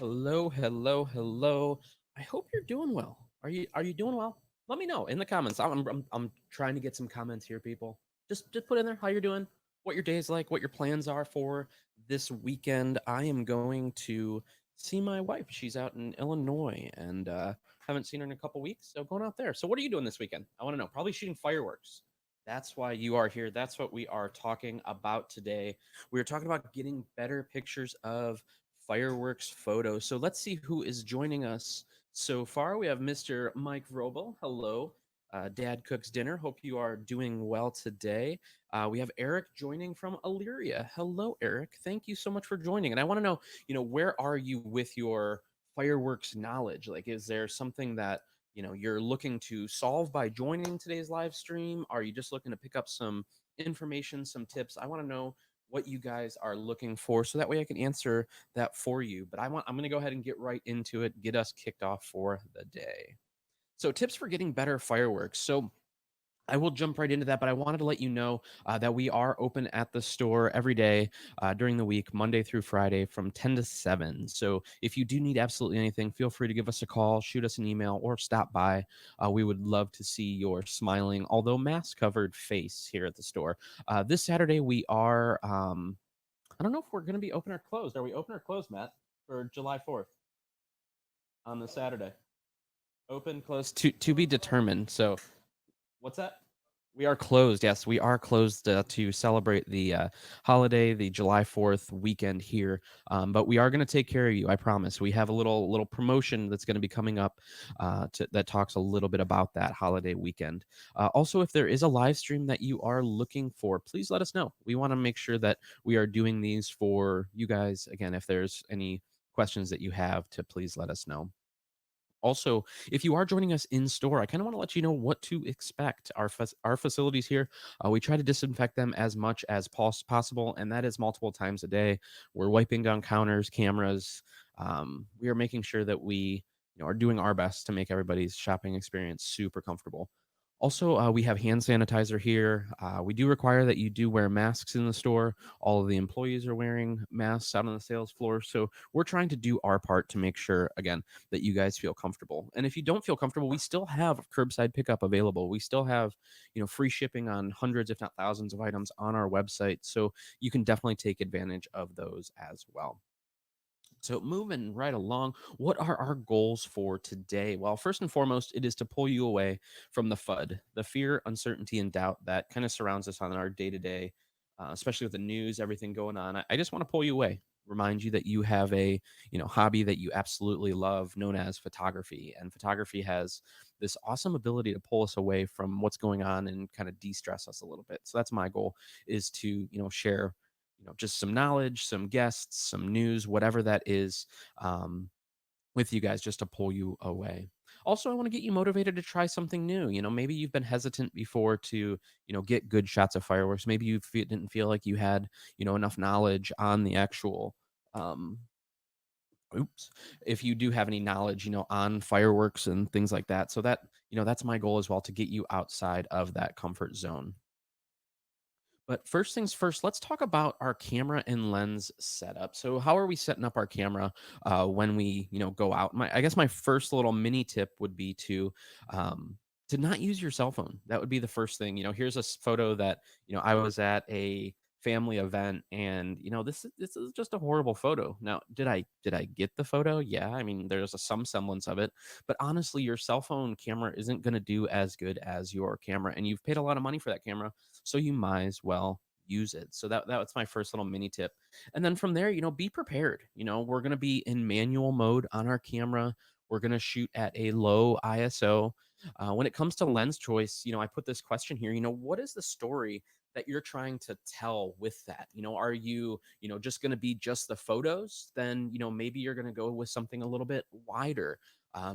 Hello, hello, hello. I hope you're doing well. Are you doing well? Let me know in the comments. I'm trying to get some comments here, people. Just put in there how you're doing, what your day's like, what your plans are for this weekend. I am going to see my wife. She's out in Illinois and haven't seen her in a couple weeks, so going out there. So what are you doing this weekend? I want to know. Probably shooting fireworks. That's why you are here. That's what we are talking about today. We are talking about getting better pictures of fireworks photos. So let's see who is joining us so far. We have Mr. Mike Robel. Hello. Dad Cooks Dinner. Hope you are doing well today. We have Eric joining from Illyria. Hello, Eric. Thank you so much for joining. And I want to know, where are you with your fireworks knowledge? Like, is there something that you're looking to solve by joining today's live stream? Are you just looking to pick up some information, some tips? I want to know what you guys are looking for so that way I can answer that for you. But I'm going to go ahead and get right into it, get us kicked off for the day. So tips for getting better fireworks. So I will jump right into that, but I wanted to let you know that we are open at the store every day during the week, Monday through Friday from 10 to 7. So if you do need absolutely anything, feel free to give us a call, shoot us an email, or stop by. We would love to see your smiling, although mask covered face here at the store. This Saturday, we are, I don't know if we're going to be open or closed. Are we open or closed, Matt, for July 4th on the Saturday? Open, closed, to be determined. So what's that? We are closed. Yes, we are closed to celebrate the holiday, the July 4th weekend here. But we are going to take care of you. I promise. We have a little promotion that's going to be coming up that talks a little bit about that holiday weekend. Also, if there is a live stream that you are looking for, please let us know. We want to make sure that we are doing these for you guys. Again, if there's any questions that you have, to please let us know. Also, if you are joining us in store, I kind of want to let you know what to expect. Our facilities here, we try to disinfect them as much as possible, and that is multiple times a day. We're wiping down counters, cameras. We are making sure that we are doing our best to make everybody's shopping experience super comfortable. Also, we have hand sanitizer here. We do require that you do wear masks in the store. All of the employees are wearing masks out on the sales floor. So we're trying to do our part to make sure, again, that you guys feel comfortable. And if you don't feel comfortable, we still have curbside pickup available. We still have, free shipping on hundreds, if not thousands of items on our website. So you can definitely take advantage of those as well. So, moving right along, what are our goals for today? Well, first and foremost, it is to pull you away from the FUD, the fear, uncertainty, and doubt that kind of surrounds us on our day to day, especially with the news, everything going on. I just want to pull you away, remind you that you have a hobby that you absolutely love, known as photography, and photography has this awesome ability to pull us away from what's going on and kind of de-stress us a little bit. So that's my goal, is to share just some knowledge, some guests, some news, whatever that is, with you guys, just to pull you away. Also, I want to get you motivated to try something new. Maybe you've been hesitant before to, get good shots of fireworks. Maybe you didn't feel like you had, enough knowledge on the actual, um, oops, if you do have any knowledge, on fireworks and things like that. So that, that's my goal as well, to get you outside of that comfort zone. But first things first, let's talk about our camera and lens setup. So, how are we setting up our camera when we, go out? I guess my first little mini tip would be to not use your cell phone. That would be the first thing. Here's a photo that I was at a family event, and this is just a horrible photo. Now, did I get the photo? Yeah, I mean, there's some semblance of it, but honestly, your cell phone camera isn't going to do as good as your camera, and you've paid a lot of money for that camera, so you might as well use it. So that's my first little mini tip. And then from there, be prepared. We're going to be in manual mode on our camera. We're going to shoot at a low ISO. When it comes to lens choice, I put this question here, what is the story that you're trying to tell with that? Are you, just going to be just the photos? Then, maybe you're going to go with something a little bit wider.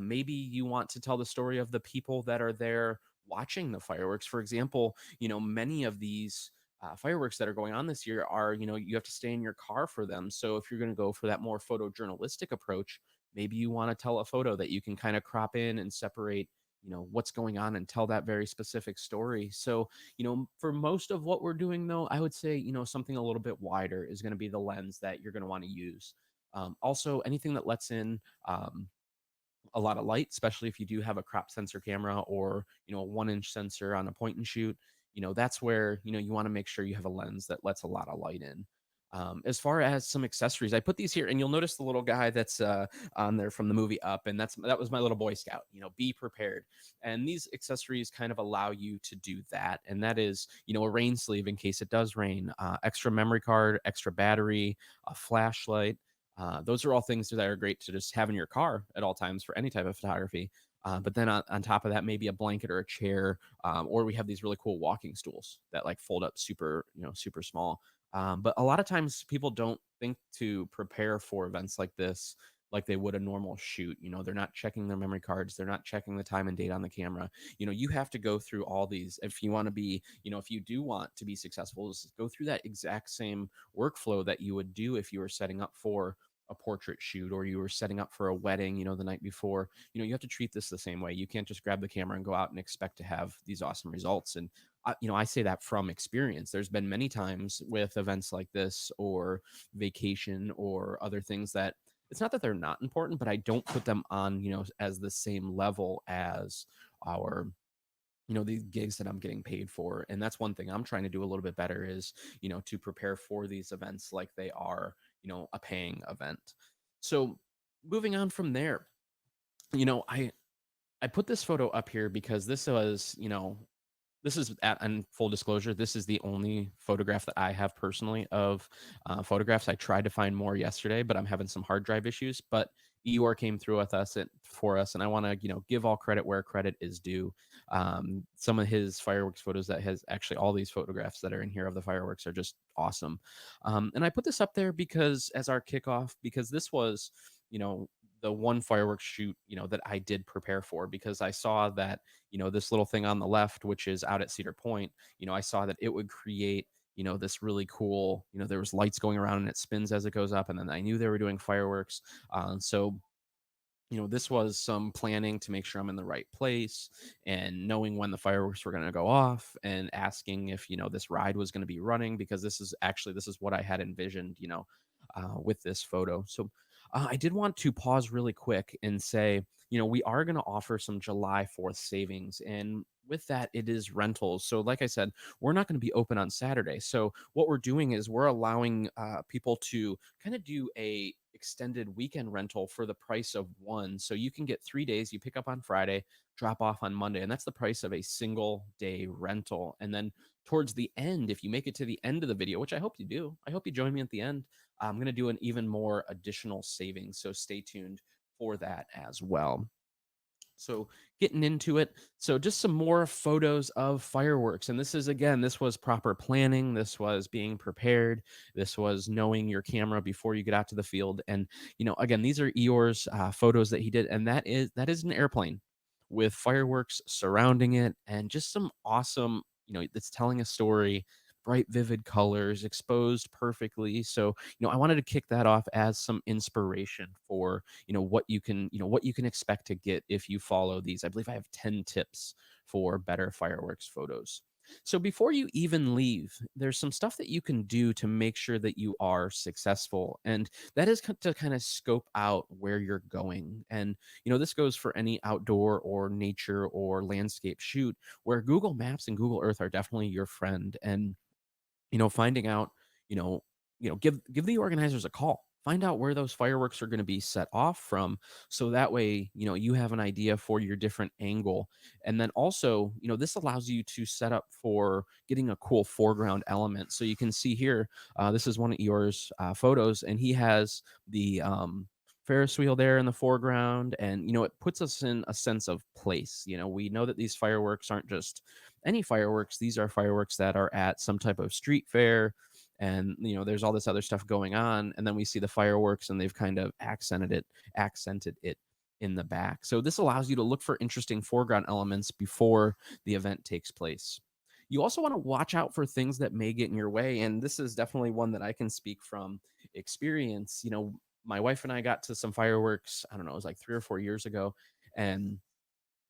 Maybe you want to tell the story of the people that are there watching the fireworks. For example, many of these fireworks that are going on this year are, you have to stay in your car for them. So if you're going to go for that more photojournalistic approach, maybe you want to tell a photo that you can kind of crop in and separate what's going on and tell that very specific story. So for most of what we're doing, though, I would say something a little bit wider is going to be the lens that you're going to want to use. Also, anything that lets in a lot of light, especially if you do have a crop sensor camera or a 1 inch sensor on a point and shoot. That's where you want to make sure you have a lens that lets a lot of light in. As far as some accessories, I put these here, and you'll notice the little guy that's on there from the movie Up, and that was my little Boy Scout. Be prepared. And these accessories kind of allow you to do that, and that is a rain sleeve in case it does rain, extra memory card, extra battery, a flashlight. Those are all things that are great to just have in your car at all times for any type of photography. But then on top of that, maybe a blanket or a chair, or we have these really cool walking stools that like fold up super, super small. But a lot of times people don't think to prepare for events like this like they would a normal shoot. They're not checking their memory cards, they're not checking the time and date on the camera. You have to go through all these if you want to be, if you do want to be successful, is go through that exact same workflow that you would do if you were setting up for a portrait shoot or you were setting up for a wedding, the night before. You have to treat this the same way. You can't just grab the camera and go out and expect to have these awesome results. And I say that from experience. There's been many times with events like this or vacation or other things that it's not that they're not important, but I don't put them on, as the same level as our these gigs that I'm getting paid for. And that's one thing I'm trying to do a little bit better is, to prepare for these events like they are, a paying event. So moving on from there, I put this photo up here because this was, this is at and full disclosure, this is the only photograph that I have personally of photographs. I tried to find more yesterday, but I'm having some hard drive issues. But Eeyore came through with us for us, and I want to give all credit where credit is due. Some of his fireworks photos that has actually all these photographs that are in here of the fireworks are just awesome. And I put this up there because as our kickoff, because this was you know the one fireworks shoot that I did prepare for, because I saw that this little thing on the left, which is out at Cedar Point, I saw that it would create, this really cool, there was lights going around and it spins as it goes up. And then I knew they were doing fireworks. So, this was some planning to make sure I'm in the right place and knowing when the fireworks were going to go off and asking if, this ride was going to be running, because this is what I had envisioned, with this photo. So I did want to pause really quick and say, we are going to offer some July 4th savings. And with that, it is rentals. So, like I said, we're not going to be open on Saturday. So, what we're doing is we're allowing people to kind of do a extended weekend rental for the price of one. So you can get 3 days. You pick up on Friday, drop off on Monday, and that's the price of a single day rental. And then towards the end, if you make it to the end of the video, which I hope you do, I hope you join me at the end. I'm going to do an even more additional savings. So stay tuned for that as well. So getting into it. So just some more photos of fireworks. And this is, again, this was proper planning. This was being prepared. This was knowing your camera before you get out to the field. And, again, these are Eeyore's photos that he did. And that is an airplane with fireworks surrounding it and just some awesome, it's telling a story, bright, vivid colors, exposed perfectly. So, I wanted to kick that off as some inspiration for, what you can expect to get if you follow these. I believe I have 10 tips for better fireworks photos. So before you even leave, there's some stuff that you can do to make sure that you are successful. And that is to kind of scope out where you're going. And, this goes for any outdoor or nature or landscape shoot where Google Maps and Google Earth are definitely your friend. And finding out, you know, give the organizers a call. Find out where those fireworks are going to be set off from, so that way, you have an idea for your different angle. And then also, this allows you to set up for getting a cool foreground element. So you can see here, this is one of yours photos, and he has the Ferris wheel there in the foreground, and it puts us in a sense of place. We know that these fireworks aren't just any fireworks. These are fireworks that are at some type of street fair, and there's all this other stuff going on, and then we see the fireworks and they've kind of accented it in the back. So this allows you to look for interesting foreground elements before the event takes place. You also want to watch out for things that may get in your way, and this is definitely one that I can speak from experience. My wife and I got to some fireworks, I don't know, it was like 3 or 4 years ago, and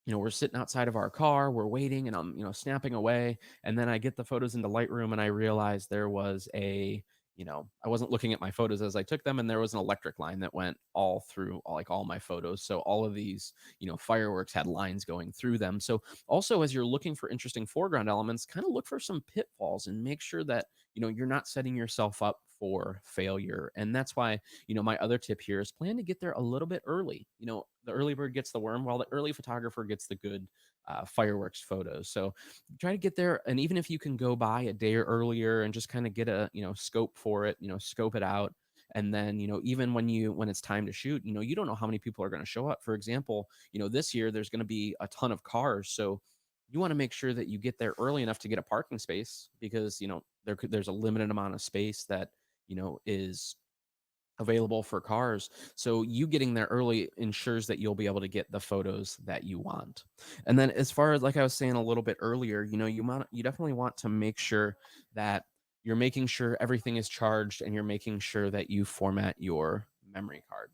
we're sitting outside of our car, we're waiting, and I'm, snapping away. And then I get the photos into Lightroom and I realize there was a I wasn't looking at my photos as I took them, and there was an electric line that went all through like all my photos. So all of these, fireworks had lines going through them. So also, as you're looking for interesting foreground elements, kind of look for some pitfalls and make sure that, you're not setting yourself up for failure. And that's why, my other tip here is plan to get there a little bit early. The early bird gets the worm, while the early photographer gets the good fireworks photos. So try to get there, and even if you can go by a day earlier and just kind of get a scope for it, scope it out. And then even when it's time to shoot, you don't know how many people are going to show up. For example, this year there's going to be a ton of cars, so you want to make sure that you get there early enough to get a parking space, because there's a limited amount of space that is available for cars. So you getting there early ensures that you'll be able to get the photos that you want. And then as far as, like I was saying a little bit earlier, you definitely want to make sure that you're making sure everything is charged, and you're making sure that you format your memory card.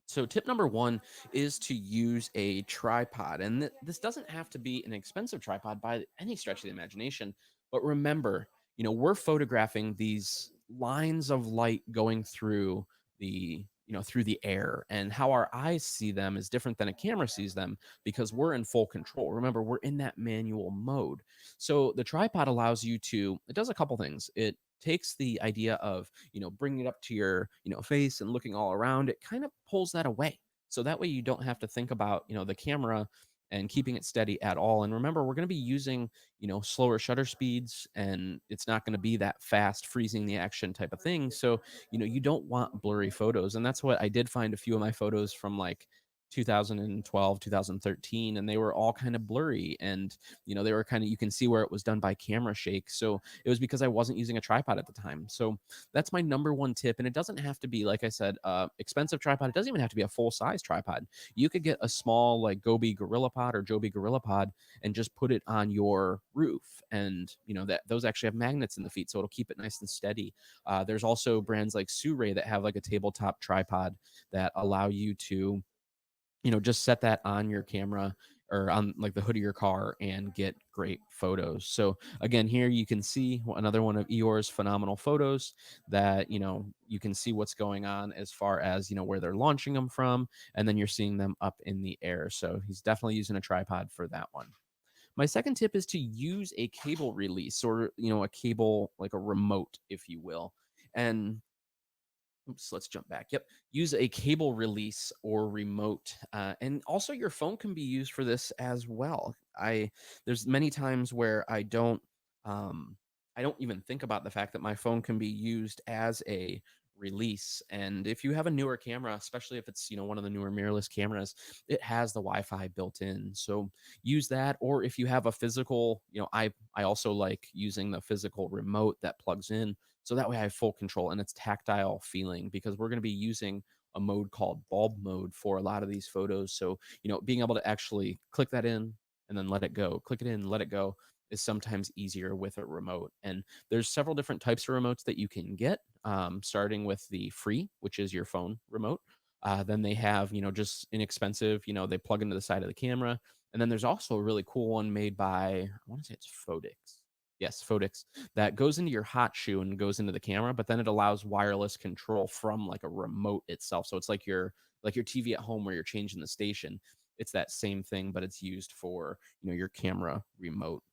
So tip number one is to use a tripod. And this doesn't have to be an expensive tripod by any stretch of the imagination. But remember, we're photographing these lines of light going through through the air, and how our eyes see them is different than a camera sees them, because we're in full control. Remember, we're in that manual mode. So the tripod allows you to, it does a couple things. It takes the idea of bringing it up to your face and looking all around. It kind of pulls that away, so that way you don't have to think about the camera and keeping it steady at all. And remember, we're going to be using slower shutter speeds, and it's not going to be that fast freezing the action type of thing. So you don't want blurry photos. And that's what I did find a few of my photos from like 2012, 2013, and they were all kind of blurry, and they were kind of, you can see where it was done by camera shake. So it was because I wasn't using a tripod at the time. So that's my number one tip. And it doesn't have to be, like I said, expensive tripod. It doesn't even have to be a full size tripod. You could get a small like Gobi Gorilla Pod or Joby Gorilla Pod and just put it on your roof, and that those actually have magnets in the feet, so it'll keep it nice and steady. There's also brands like Suray that have like a tabletop tripod that allow you to just set that on your camera or on like the hood of your car and get great photos. So again, here you can see another one of Eeyore's phenomenal photos that, you can see what's going on as far as, where they're launching them from, and then you're seeing them up in the air. So he's definitely using a tripod for that one. My second tip is to use a cable release, or, a cable, like a remote, if you will. And oops, let's jump back. Yep. Use a cable release or remote. And also your phone can be used for this as well. There's many times where I don't even think about the fact that my phone can be used as a release. And if you have a newer camera, especially if it's, one of the newer mirrorless cameras, it has the Wi-Fi built in. So use that. Or if you have a physical, I also like using the physical remote that plugs in, so that way I have full control and it's tactile feeling, because we're going to be using a mode called bulb mode for a lot of these photos. So, being able to actually click that in and then let it go, click it in, let it go, is sometimes easier with a remote. And there's several different types of remotes that you can get, starting with the free, which is your phone remote. Then they have, just inexpensive, they plug into the side of the camera. And then there's also a really cool one made by, I want to say it's Fodix. Yes, Fodix, that goes into your hot shoe and goes into the camera, but then it allows wireless control from like a remote itself. So it's like your TV at home where you're changing the station. It's that same thing, but it's used for, your camera remote.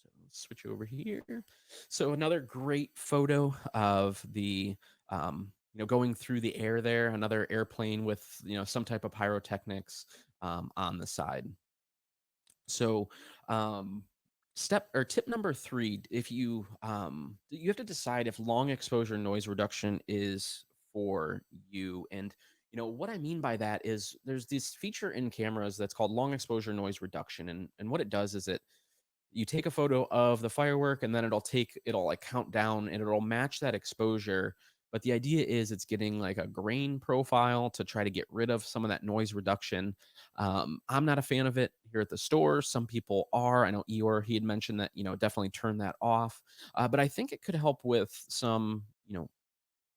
So let's switch over here. So another great photo of the going through the air there, another airplane with, some type of pyrotechnics on the side. So step or tip number three, if you have to decide if long exposure noise reduction is for you. And what I mean by that is there's this feature in cameras that's called long exposure noise reduction. And what it does is you take a photo of the firework, and then it'll like count down and it'll match that exposure. But the idea is it's getting like a grain profile to try to get rid of some of that noise reduction. I'm not a fan of it here at the store. Some people are. I know Eeyore, he had mentioned that, definitely turn that off. But I think it could help with some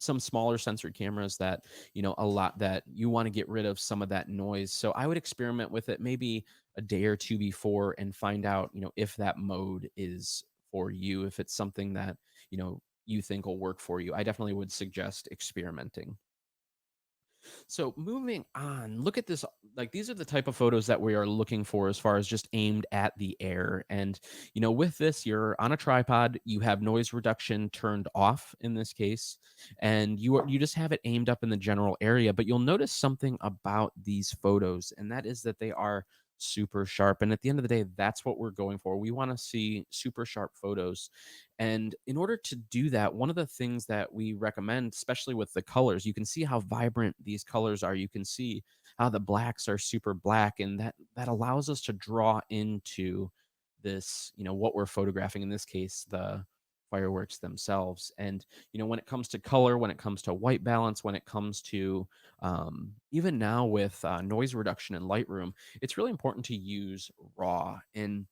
smaller sensory cameras that a lot that you want to get rid of some of that noise. So I would experiment with it maybe a day or two before and find out if that mode is for you, if it's something that you think will work for you. I definitely would suggest experimenting. So moving on, look at this. Like these are the type of photos that we are looking for as far as just aimed at the air. And with this, you're on a tripod. You have noise reduction turned off in this case, and you just have it aimed up in the general area. But you'll notice something about these photos, and that is that they are super sharp. And at the end of the day, that's what we're going for. We want to see super sharp photos. And in order to do that, one of the things that we recommend, especially with the colors, you can see how vibrant these colors are. You can see how the blacks are super black, and that allows us to draw into this, what we're photographing. In this case, the fireworks themselves. And when it comes to color, when it comes to white balance, when it comes to even now with noise reduction in Lightroom, it's really important to use raw. And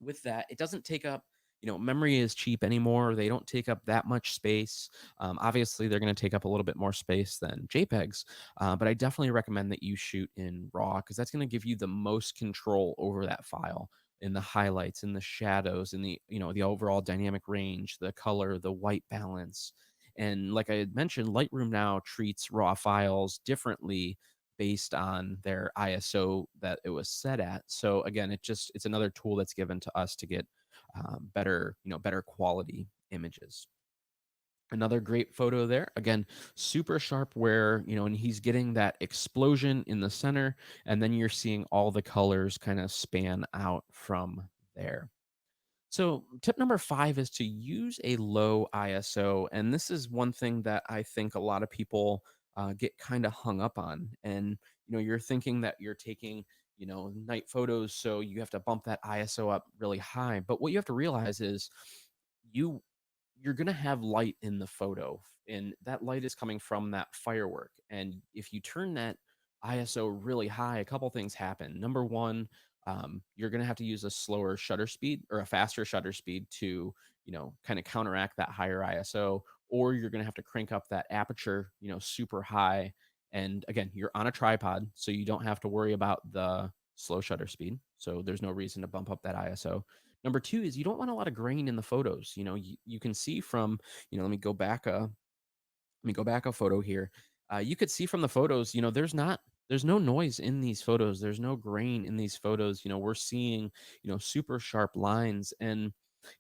with that, it doesn't take up, memory is cheap anymore. They don't take up that much space. Obviously, they're going to take up a little bit more space than JPEGs, but I definitely recommend that you shoot in RAW because that's going to give you the most control over that file in the highlights, in the shadows, in the overall dynamic range, the color, the white balance. And like I had mentioned, Lightroom now treats RAW files differently based on their ISO that it was set at. So again, it's another tool that's given to us to get better quality images. Another great photo there. Again, super sharp where, and he's getting that explosion in the center, and then you're seeing all the colors kind of span out from there. So, tip number 5 is to use a low ISO. And this is one thing that I think a lot of people get kind of hung up on. And, you're thinking that you're taking, night photos. So you have to bump that ISO up really high. But what you have to realize is you you're going to have light in the photo, and that light is coming from that firework. And if you turn that ISO really high, a couple things happen. Number one, you're going to have to use a slower shutter speed or a faster shutter speed to kind of counteract that higher ISO, or you're going to have to crank up that aperture super high. And again, you're on a tripod, so you don't have to worry about the slow shutter speed, so there's no reason to bump up that ISO. Number two is you don't want a lot of grain in the photos. You can see from, let me go back a photo here. You could see from the photos, there's no noise in these photos. There's no grain in these photos. We're seeing, super sharp lines. And,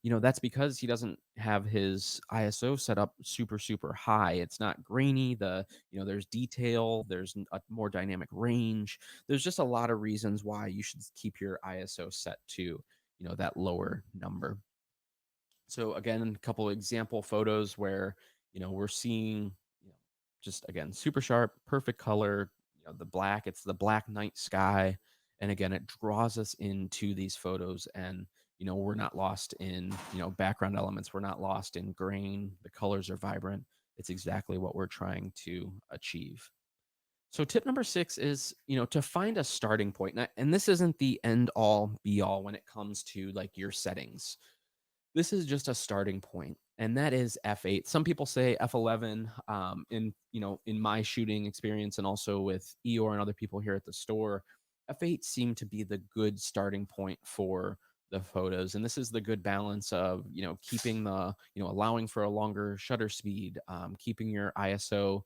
that's because he doesn't have his ISO set up super, super high. It's not grainy. There's detail, there's a more dynamic range. There's just a lot of reasons why you should keep your ISO set to, that lower number. So again, a couple example photos where we're seeing just again super sharp, perfect color. The black, it's the black night sky, and again, it draws us into these photos, and we're not lost in background elements. We're not lost in grain. The colors are vibrant. It's exactly what we're trying to achieve. So tip number 6 is, to find a starting point. And this isn't the end all be all when it comes to like your settings. This is just a starting point, and that is F8. Some people say F11. In my shooting experience, and also with Eeyore and other people here at the store, F8 seemed to be the good starting point for the photos. And this is the good balance of keeping allowing for a longer shutter speed, keeping your ISO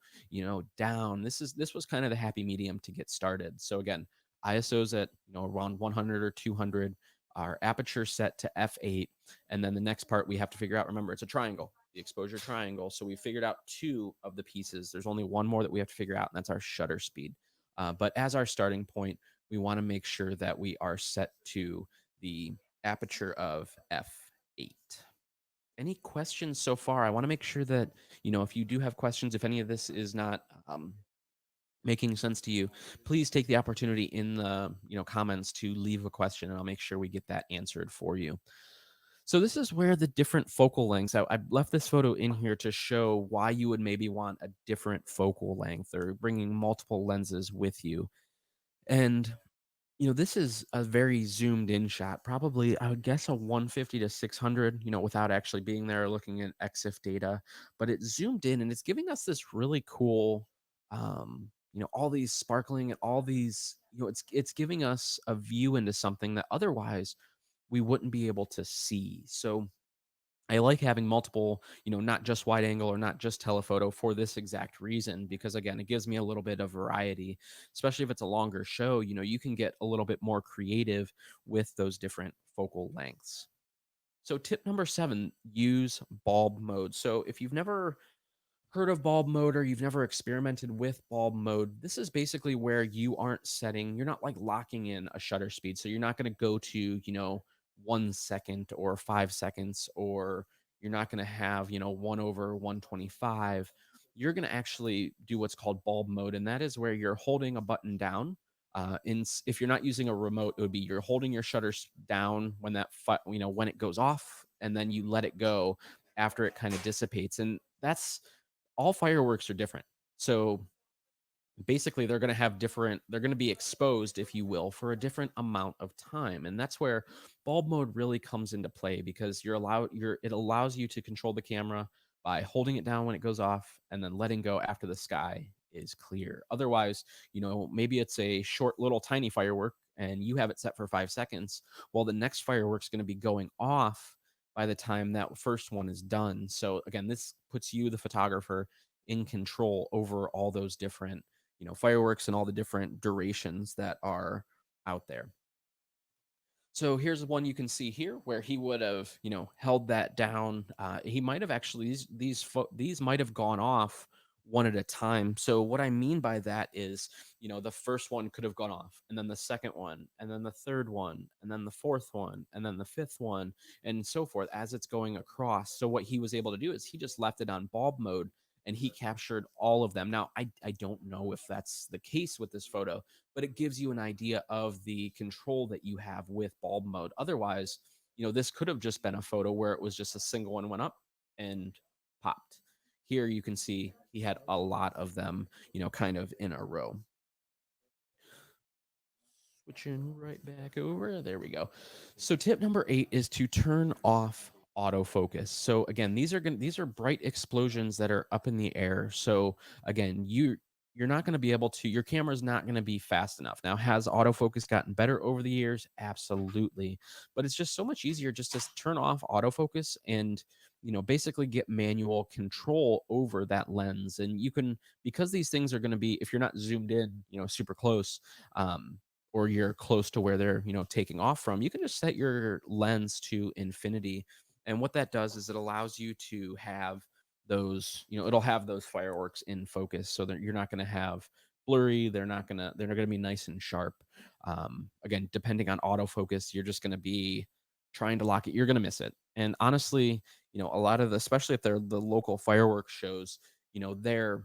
down. This was kind of the happy medium to get started. So again, ISOs at around 100 or 200, our aperture set to f8, and then the next part we have to figure out, remember, it's a triangle, the exposure triangle. So we figured out 2 of the pieces. There's only one more that we have to figure out, and that's our shutter speed. But as our starting point, we want to make sure that we are set to the aperture of f8. Any questions so far? I want to make sure that if you do have questions, if any of this is not making sense to you, please take the opportunity in the comments to leave a question, and I'll make sure we get that answered for you. So this is where the different focal lengths, I left this photo in here to show why you would maybe want a different focal length or bringing multiple lenses with you. And this is a very zoomed in shot, probably I would guess a 150 to 600, without actually being there looking at EXIF data, but it's zoomed in and it's giving us this really cool, all these sparkling and all these, it's giving us a view into something that otherwise we wouldn't be able to see. So I like having multiple, not just wide angle or not just telephoto for this exact reason, because again, it gives me a little bit of variety, especially if it's a longer show. You can get a little bit more creative with those different focal lengths. So, tip number 7, use bulb mode. So, if you've never heard of bulb mode or you've never experimented with bulb mode, this is basically where you're not like locking in a shutter speed. So you're not going to go to, 1 second or 5 seconds, or you're not going to have, 1/125. You're going to actually do what's called bulb mode. And that is where you're holding a button down. If you're not using a remote, it would be you're holding your shutters down when when it goes off, and then you let it go after it kind of dissipates. And that's all fireworks are different. So basically they're going to be exposed, if you will, for a different amount of time. And that's where bulb mode really comes into play, because it allows you to control the camera by holding it down when it goes off and then letting go after the sky is clear. Otherwise, maybe it's a short little tiny firework and you have it set for 5 seconds. Well, the next firework's going to be going off by the time that first one is done. So again, this puts you, the photographer, in control over all those different, fireworks and all the different durations that are out there. So here's one you can see here where he would have, held that down. He might have actually these might have gone off one at a time. So what I mean by that is, the first one could have gone off, and then the second one, and then the third one, and then the fourth one, and then the fifth one, and so forth as it's going across. So what he was able to do is he just left it on bulb mode and he captured all of them. Now, I don't know if that's the case with this photo, but it gives you an idea of the control that you have with bulb mode. Otherwise, this could have just been a photo where it was just a single one went up and popped. Here you can see he had a lot of them, kind of in a row. Switching right back over. There we go. So tip number 8 is to turn off autofocus. So again, these are bright explosions that are up in the air. So again, you're not going to be able to, your camera's not going to be fast enough. Now, has autofocus gotten better over the years? Absolutely. But it's just so much easier just to turn off autofocus and, basically get manual control over that lens. And you can, because these things are going to be, if you're not zoomed in, super close, or you're close to where they're, taking off from, you can just set your lens to infinity. And what that does is it allows you to have those, it'll have those fireworks in focus, so that you're not going to have blurry. They're not going to be nice and sharp. Again, depending on autofocus, you're just going to be trying to lock it. You're going to miss it. And honestly, a lot of especially if they're the local fireworks shows, they're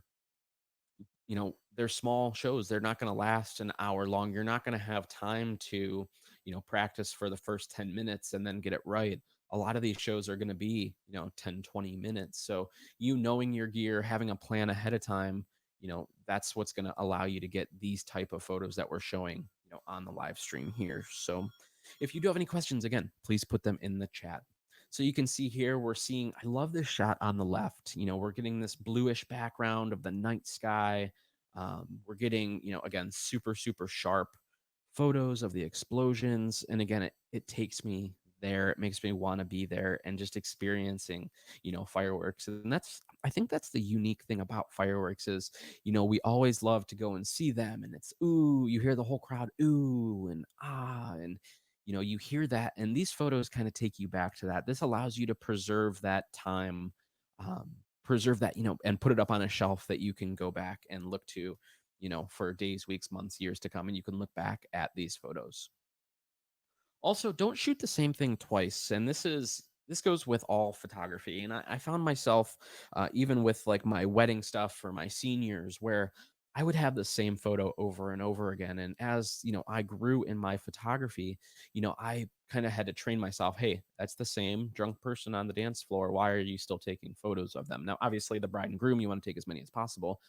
they're small shows. They're not going to last an hour long. You're not going to have time to, practice for the first 10 minutes and then get it right. A lot of these shows are going to be, 10, 20 minutes. So, knowing your gear, having a plan ahead of time, that's what's going to allow you to get these type of photos that we're showing, on the live stream here. So, if you do have any questions, again, please put them in the chat. So you can see here, I love this shot on the left. We're getting this bluish background of the night sky. We're getting, again, super, super sharp photos of the explosions. And again, it takes me there. It makes me want to be there and just experiencing, fireworks. And I think that's the unique thing about fireworks is, we always love to go and see them. And it's, ooh, you hear the whole crowd, ooh, and ah, and you hear that, and these photos kind of take you back to that. This allows you to preserve that time, preserve that, and put it up on a shelf that you can go back and look to, for days, weeks, months, years to come, and you can look back at these photos. Also, don't shoot the same thing twice. And this goes with all photography. And I found myself, even with like my wedding stuff for my seniors, where I would have the same photo over and over again. And as I grew in my photography, I kind of had to train myself. Hey, that's the same drunk person on the dance floor. Why are you still taking photos of them? Now, obviously, the bride and groom, you want to take as many as possible,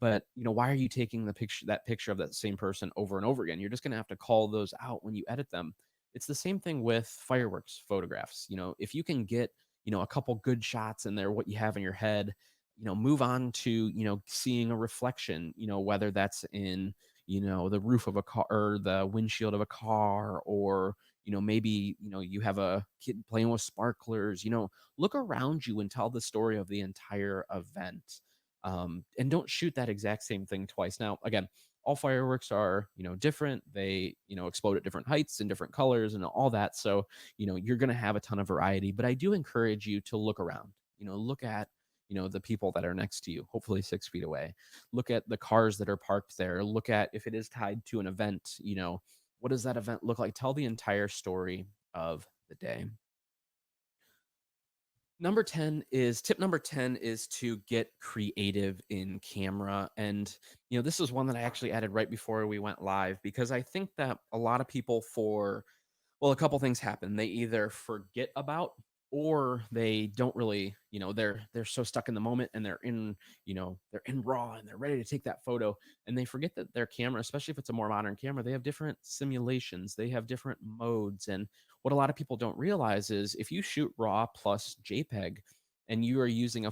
but why are you taking that picture of that same person over and over again? You're just going to have to call those out when you edit them. It's the same thing with fireworks photographs. If you can get, a couple good shots in there, what you have in your head, move on to, seeing a reflection, whether that's in, the roof of a car or the windshield of a car, or, maybe, you have a kid playing with sparklers, look around you and tell the story of the entire event. And don't shoot that exact same thing twice. Now, again, all fireworks are, different. They, explode at different heights and different colors and all that. So, you're going to have a ton of variety, but I do encourage you to look around, look at, the people that are next to you, hopefully 6 feet away. Look at the cars that are parked there. Look at if it is tied to an event, what does that event look like? Tell the entire story of the day. Tip number 10 is to get creative in camera. And, this is one that I actually added right before we went live because I think that a lot of people well, a couple things happen. They either forget about or they don't really, they're so stuck in the moment and they're in raw and they're ready to take that photo and they forget that their camera, especially if it's a more modern camera, they have different simulations, they have different modes. And what a lot of people don't realize is if you shoot raw plus JPEG and you are using a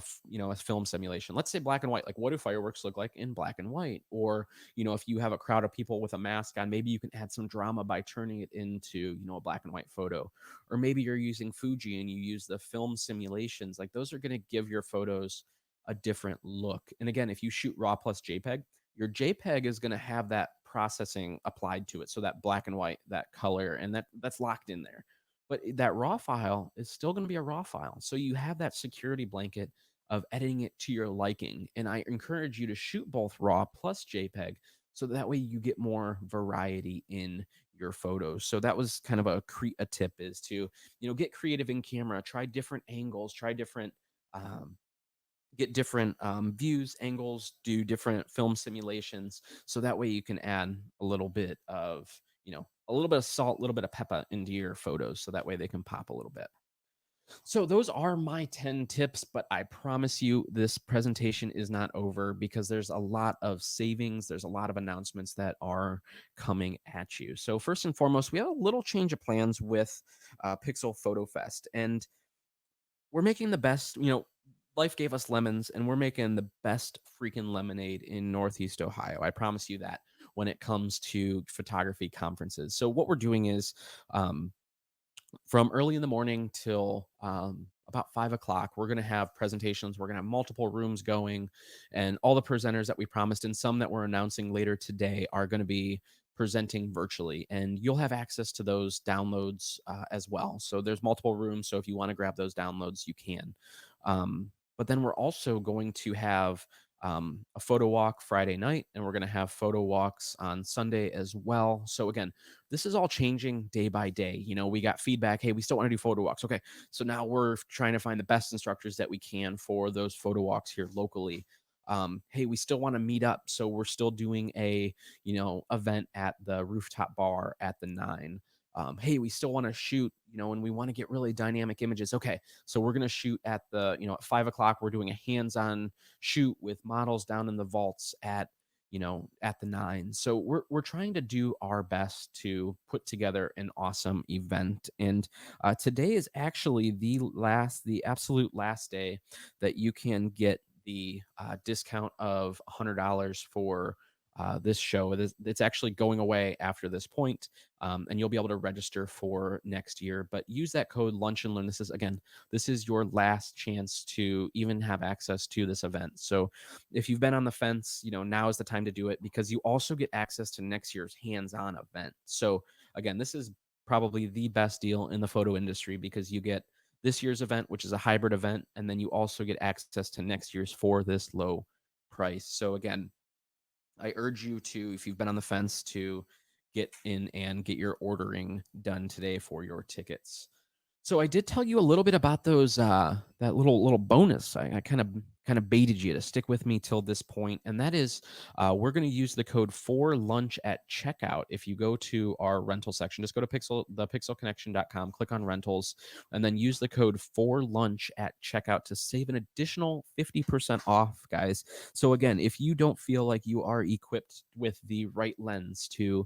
film simulation, let's say black and white, like what do fireworks look like in black and white? Or if you have a crowd of people with a mask on, maybe you can add some drama by turning it into, a black and white photo. Or maybe you're using Fuji and you use the film simulations. Like those are going to give your photos a different look. And again, if you shoot raw plus JPEG, your JPEG is going to have that processing applied to it. So that black and white, that color, and that's locked in there. But that raw file is still going to be a raw file. So you have that security blanket of editing it to your liking. And I encourage you to shoot both raw plus JPEG so that way you get more variety in your photos. So that was kind of a tip is to, get creative in camera, try different angles, try different um, get different views, angles, do different film simulations. So that way you can add a little bit of, a little bit of salt, a little bit of pepper into your photos. So that way they can pop a little bit. So those are my 10 tips, but I promise you this presentation is not over because there's a lot of savings. There's a lot of announcements that are coming at you. So first and foremost, we have a little change of plans with Pixel Photo Fest. And we're making the best, life gave us lemons and we're making the best freaking lemonade in Northeast Ohio. I promise you that when it comes to photography conferences. So what we're doing is from early in the morning till about 5 o'clock, we're going to have presentations. We're going to have multiple rooms going, and all the presenters that we promised and some that we're announcing later today are going to be presenting virtually, and you'll have access to those downloads as well. So there's multiple rooms. So if you want to grab those downloads, you can. But then we're also going to have a photo walk Friday night, and we're going to have photo walks on Sunday as well. So again, this is all changing day by day. We got feedback. Hey, we still want to do photo walks. Okay. So now we're trying to find the best instructors that we can for those photo walks here locally. Hey, we still want to meet up. So we're still doing a, event at the rooftop bar at the 9. Hey, we still want to shoot, and we want to get really dynamic images. Okay. So we're going to shoot at at 5 o'clock, we're doing a hands-on shoot with models down in the vaults at the 9. So we're trying to do our best to put together an awesome event. And today is actually the absolute last day that you can get the discount of $100 for this show. It's actually going away after this point, and you'll be able to register for next year. But use that code Lunch and Learn. This is your last chance to even have access to this event. So if you've been on the fence, now is the time to do it because you also get access to next year's hands-on event. So again, this is probably the best deal in the photo industry because you get this year's event, which is a hybrid event, and then you also get access to next year's for this low price. So again, I urge you to, if you've been on the fence, to get in and get your ordering done today for your tickets. So I did tell you a little bit about those that little bonus. I kind of baited you to stick with me till this point, and that is we're going to use the code for lunch at checkout. If you go to our rental section, just go to thepixelconnection.com, click on rentals, and then use the code for lunch at checkout to save an additional 50% off, guys. So again, if you don't feel like you are equipped with the right lens to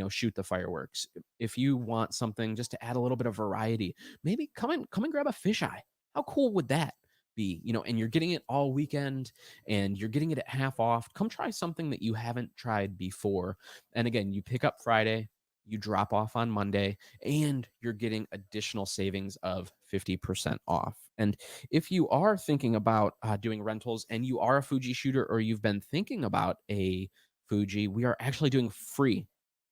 shoot the fireworks, if you want something just to add a little bit of variety, maybe come and grab a fisheye. How cool would that be? And you're getting it all weekend and you're getting it at half off. Come try something that you haven't tried before. And again, you pick up Friday, you drop off on Monday, and you're getting additional savings of 50% off. And if you are thinking about doing rentals and you are a Fuji shooter or you've been thinking about a Fuji, we are actually doing free,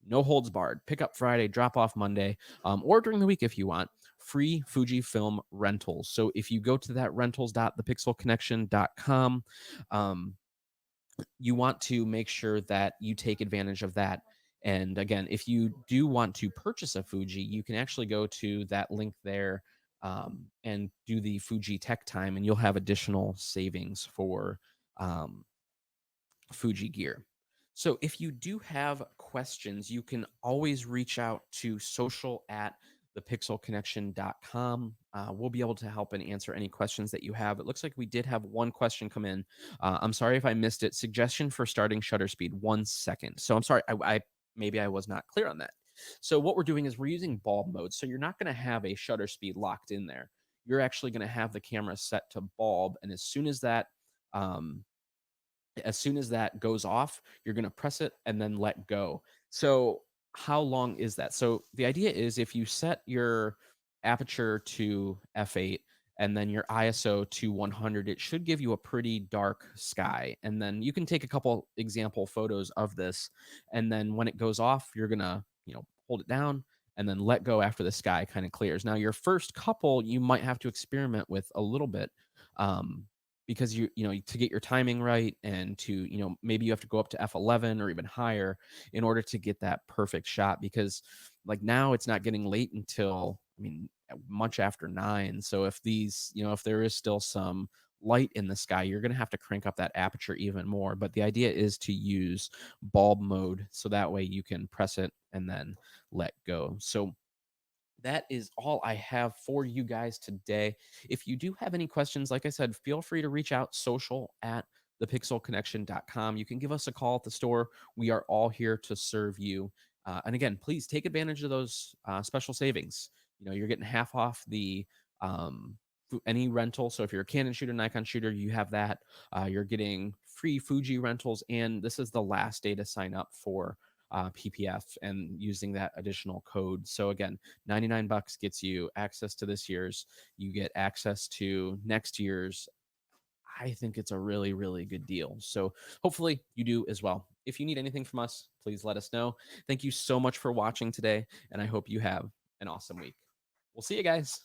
no holds barred, pick up Friday, drop off Monday, or during the week if you want, free Fujifilm rentals. So if you go to that rentals.thepixelconnection.com, um, you want to make sure that you take advantage of that. And again, if you do want to purchase a Fuji, you can actually go to that link there and do the Fuji Tech Time, and you'll have additional savings for um, Fuji gear. So if you do have questions, you can always reach out to social at thepixelconnection.com. We'll be able to help and answer any questions that you have. It looks like we did have one question come in. I'm sorry if I missed it. Suggestion for starting shutter speed, 1 second. So I'm sorry, I maybe I was not clear on that. So what we're doing is we're using bulb mode. So you're not going to have a shutter speed locked in there. You're actually going to have the camera set to bulb, and um, as soon as that goes off, you're going to press it and then let go. So, how long is that? So, the idea is if you set your aperture to f8 and then your ISO to 100, it should give you a pretty dark sky. And then you can take a couple example photos of this. And then when it goes off, you're going to, hold it down and then let go after the sky kind of clears. Now, your first couple, you might have to experiment with a little bit. Um, because to get your timing right and to maybe you have to go up to f11 or even higher in order to get that perfect shot, because like now it's not getting late until much after 9. So if there is still some light in the sky, you're going to have to crank up that aperture even more. But the idea is to use bulb mode so that way you can press it and then let go. So that is all I have for you guys today. If you do have any questions, like I said, feel free to reach out social at thepixelconnection.com. You can give us a call at the store. We are all here to serve you. And again, please take advantage of those special savings. You're getting half off the any rental. So if you're a Canon shooter, Nikon shooter, you have that. You're getting free Fuji rentals, and this is the last day to sign up for PPF and using that additional code. So again, $99 gets you access to this year's. You get access to next year's. I think it's a really, really good deal. So hopefully you do as well. If you need anything from us, please let us know. Thank you so much for watching today, and I hope you have an awesome week. We'll see you guys.